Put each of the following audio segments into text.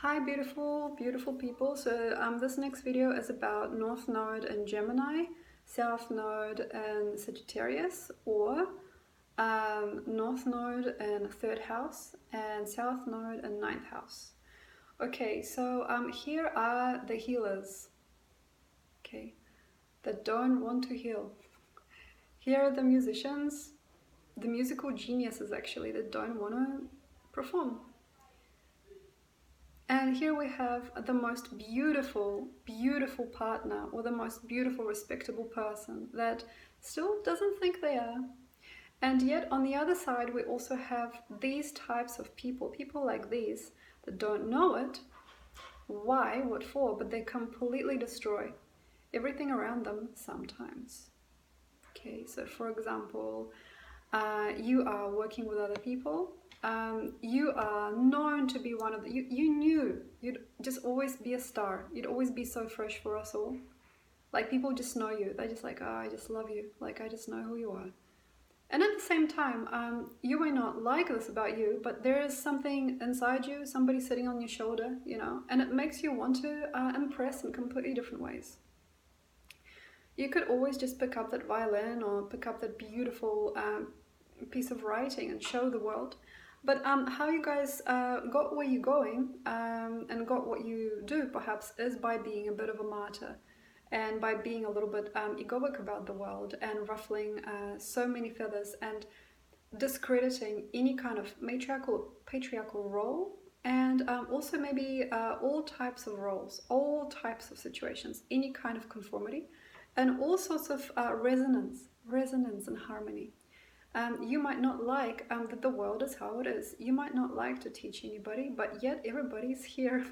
Hi beautiful, beautiful people. So this next video is about North Node in Gemini, South Node in Sagittarius, or North Node in 3rd house and South Node in 9th house. Okay, so here are the healers, okay, that don't want to heal. Here are the musicians, the musical geniuses actually, that don't want to perform. And here we have the most beautiful, beautiful partner, or the most beautiful, respectable person that still doesn't think they are. And yet on the other side, we also have these types of people, people like these that don't know it, why, what for, but they completely destroy everything around them sometimes. Okay, so for example, you are working with other people. You are known to be one of the, you knew you'd just always be a star. You'd always be so fresh for us all. Like people just know you. They're just like, oh, I just love you. Like I just know who you are. And at the same time, you may not like this about you, but there is something inside you, somebody sitting on your shoulder, you know, and it makes you want to impress in completely different ways. You could always just pick up that violin or pick up that beautiful piece of writing and show the world. But how you guys got where you're going and got what you do perhaps is by being a bit of a martyr and by being a little bit egoic about the world and ruffling so many feathers and discrediting any kind of patriarchal role, and also maybe all types of roles, all types of situations, any kind of conformity, and all sorts of resonance and harmony. You might not like that the world is how it is. You might not like to teach anybody, but yet everybody's here.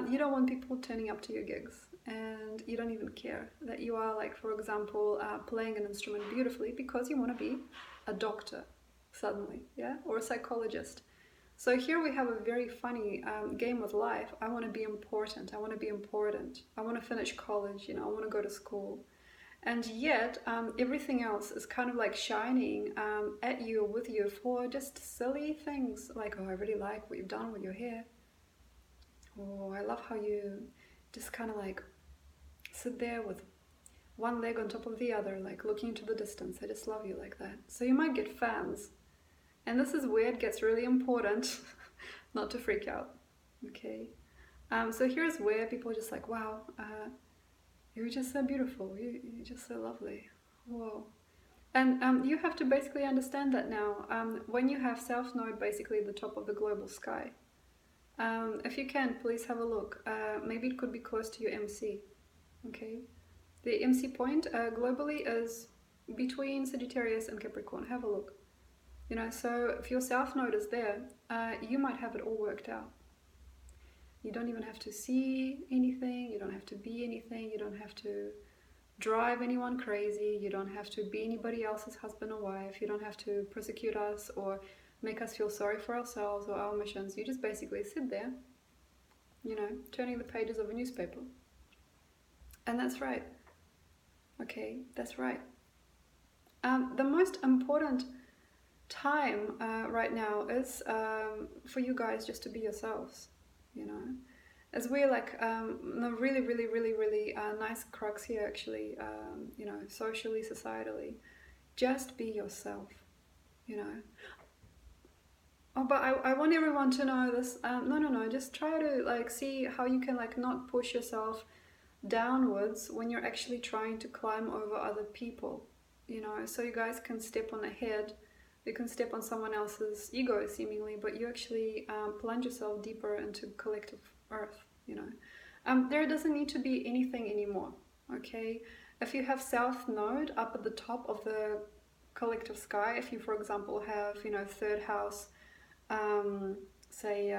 You don't want people turning up to your gigs, and you don't even care that you are, like, for example, playing an instrument beautifully because you want to be a doctor suddenly, yeah, or a psychologist. So here we have a very funny game with life. I want to be important. I want to be important. I want to finish college. You know, I want to go to school. And yet, everything else is kind of like shining at you, with you, for just silly things like, oh, I really like what you've done with your hair. Oh, I love how you just kind of like sit there with one leg on top of the other, like looking into the distance. I just love you like that. So you might get fans. And this is where it gets really important not to freak out, okay? So here's where people are just like, wow, you're just so beautiful, you're just so lovely, whoa. And you have to basically understand that now. When you have South Node basically at the top of the global sky, if you can, please have a look. Maybe it could be close to your MC, okay? The MC point globally is between Sagittarius and Capricorn. Have a look. You know, so if your South Node is there, you might have it all worked out. You don't even have to see anything, you don't have to be anything, you don't have to drive anyone crazy, you don't have to be anybody else's husband or wife, you don't have to persecute us or make us feel sorry for ourselves or our missions. You just basically sit there, you know, turning the pages of a newspaper. And that's right. Okay, that's right. The most important time right now is for you guys just to be yourselves, you know, as we're like a really nice crux here actually, you know, socially, societally. Just be yourself, you know. Oh, but I want everyone to know this. No, just try to like see how you can like not push yourself downwards when you're actually trying to climb over other people, you know, so you guys can step on ahead. You can step on someone else's ego seemingly, but you actually plunge yourself deeper into collective earth, you know. There doesn't need to be anything anymore, okay? If you have South Node up at the top of the collective sky, if you, for example, have, you know, 3rd house, say,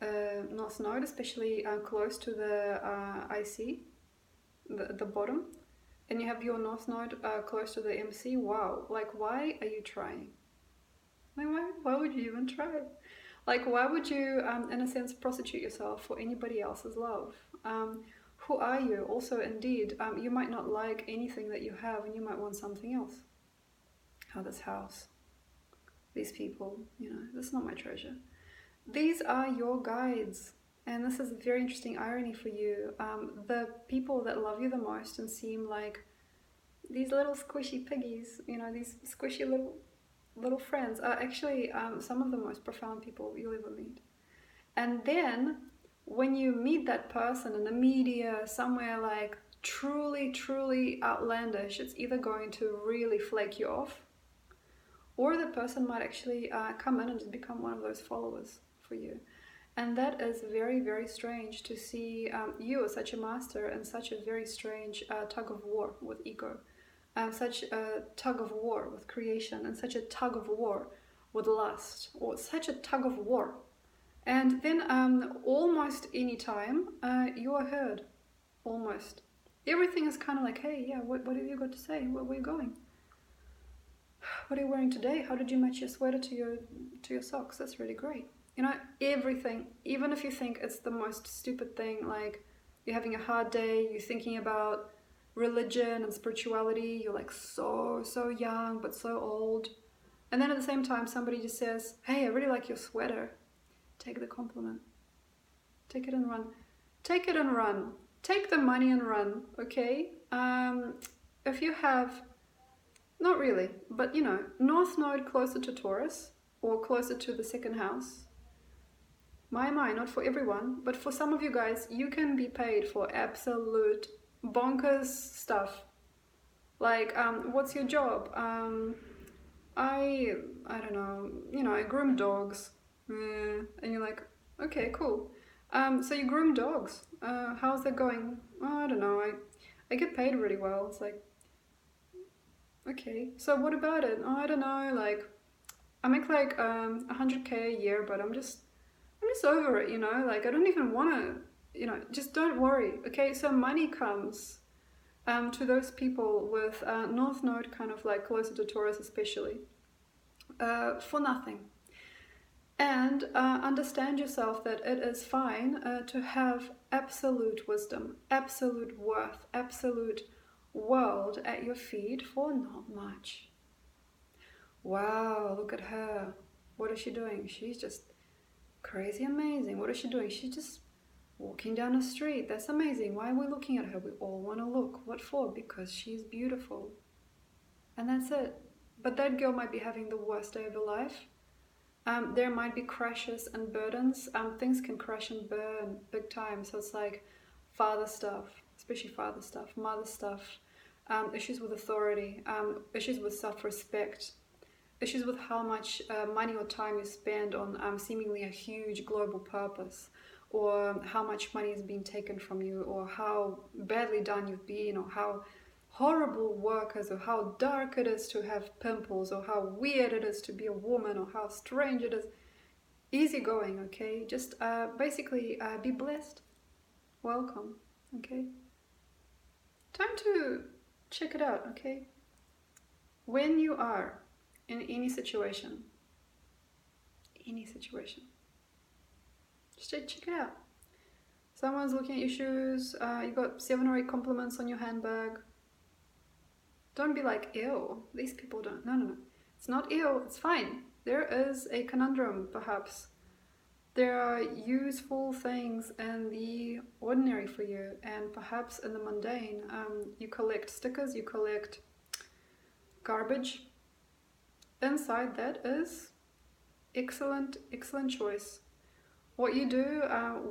North Node, especially close to the IC, the bottom, and you have your North Node close to the MC, wow, like why are you trying? Like why would you even try? Like why would you, in a sense, prostitute yourself for anybody else's love? Who are you? Also, indeed, you might not like anything that you have and you might want something else. How this house, these people, you know, this is not my treasure. These are your guides. And this is a very interesting irony for you. The people that love you the most and seem like these little squishy piggies, these squishy little friends, are actually some of the most profound people you'll ever meet. And then when you meet that person in the media, somewhere like truly, truly outlandish, it's either going to really flake you off, or the person might actually come in and just become one of those followers for you. And that is very, very strange to see you as such a master and such a very strange tug of war with ego, such a tug of war with creation, and such a tug of war with lust, or such a tug of war. And then almost any time you are heard, almost. Everything is kind of like, hey, yeah, what have you got to say? Where are you going? What are you wearing today? How did you match your sweater to your socks? That's really great. Everything, even if you think it's the most stupid thing, like you're having a hard day, you're thinking about religion and spirituality, you're like so young but so old. And then at the same time, somebody just says, hey, I really like your sweater. Take the compliment. Take it and run. Take it and run. Take the money and run, okay? If you have, not really, but North Node closer to Taurus or closer to the second house, my, not for everyone, but for some of you guys, you can be paid for absolute bonkers stuff. Like, what's your job? I don't know, I groom dogs. And you're like, okay, cool. So you groom dogs. How's that going? Oh, I don't know. I get paid really well. It's like, okay. So what about it? Oh, I don't know. Like, I make like 100K a year, but I'm just over it. Like, I don't even want to. Just don't worry. Okay. So money comes to those people with North Node kind of like closer to Taurus, especially, for nothing. And understand yourself that it is fine to have absolute wisdom, absolute worth, absolute world at your feet for not much. Wow, look at her. What is she doing? She's just crazy amazing. What is she doing? She's just walking down the street. That's amazing. Why are we looking at her? We all want to look. What for? Because she's beautiful. And that's it. But that girl might be having the worst day of her life. There might be crashes and burdens. Things can crash and burn big time. So it's like father stuff, especially father stuff, mother stuff, issues with authority, issues with self-respect, issues with how much money or time you spend on seemingly a huge global purpose, or how much money is being taken from you, or how badly done you've been, or how horrible work is, or how dark it is to have pimples, or how weird it is to be a woman, or how strange it is. Easy going, okay? Just basically be blessed. Welcome, okay? Time to check it out, okay? When you are in any situation, just check it out. Someone's looking at your shoes, you got 7 or 8 compliments on your handbag. Don't be like, ew, these people don't. No. It's not ew, it's fine. There is a conundrum, perhaps. There are useful things in the ordinary for you, and perhaps in the mundane. You collect stickers, you collect garbage. Inside that is excellent choice. What you do,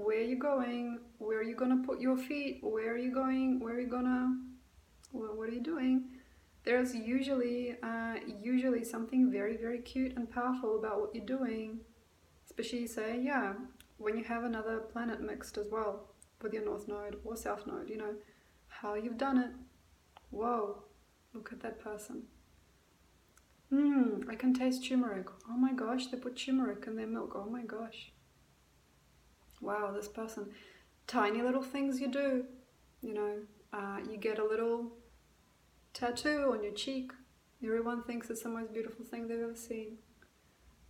where you're going, where are you going to put your feet, where are you going, what are you doing? There's usually something very, very cute and powerful about what you're doing. Especially, say, when you have another planet mixed as well with your North Node or South Node, how you've done it. Whoa, look at that person. I can taste turmeric. Oh my gosh, they put turmeric in their milk. Oh my gosh. Wow, this person. Tiny little things you do. You get a little tattoo on your cheek. Everyone thinks it's the most beautiful thing they've ever seen.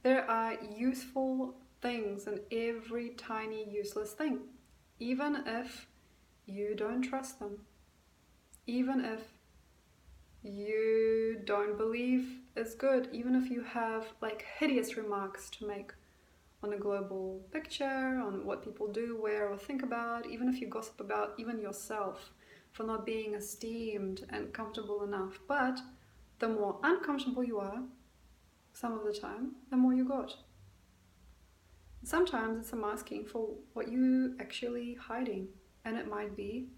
There are useful things in every tiny useless thing, even if you don't trust them, even if you don't believe it's good, even if you have like hideous remarks to make on a global picture, on what people do, wear, or think about, even if you gossip about even yourself for not being esteemed and comfortable enough. But the more uncomfortable you are, some of the time, the more you got. Sometimes it's a masking for what you actually hiding, and it might be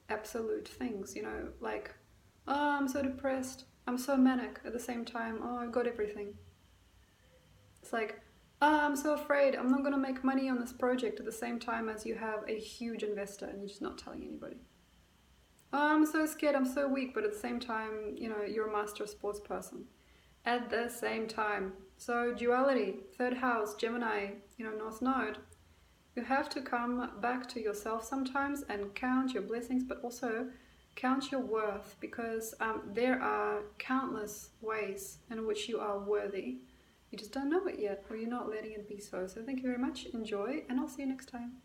absolute things, like, oh, I'm so depressed, I'm so manic, at the same time, oh, I've got everything. It's like, oh, I'm so afraid, I'm not going to make money on this project, at the same time as you have a huge investor and you're just not telling anybody. Oh, I'm so scared, I'm so weak, but at the same time, you're a master sports person. At the same time. So duality, third house, Gemini, North Node. You have to come back to yourself sometimes and count your blessings, but also count your worth, because there are countless ways in which you are worthy. You just don't know it yet, or you're not letting it be so. So thank you very much. Enjoy, and I'll see you next time.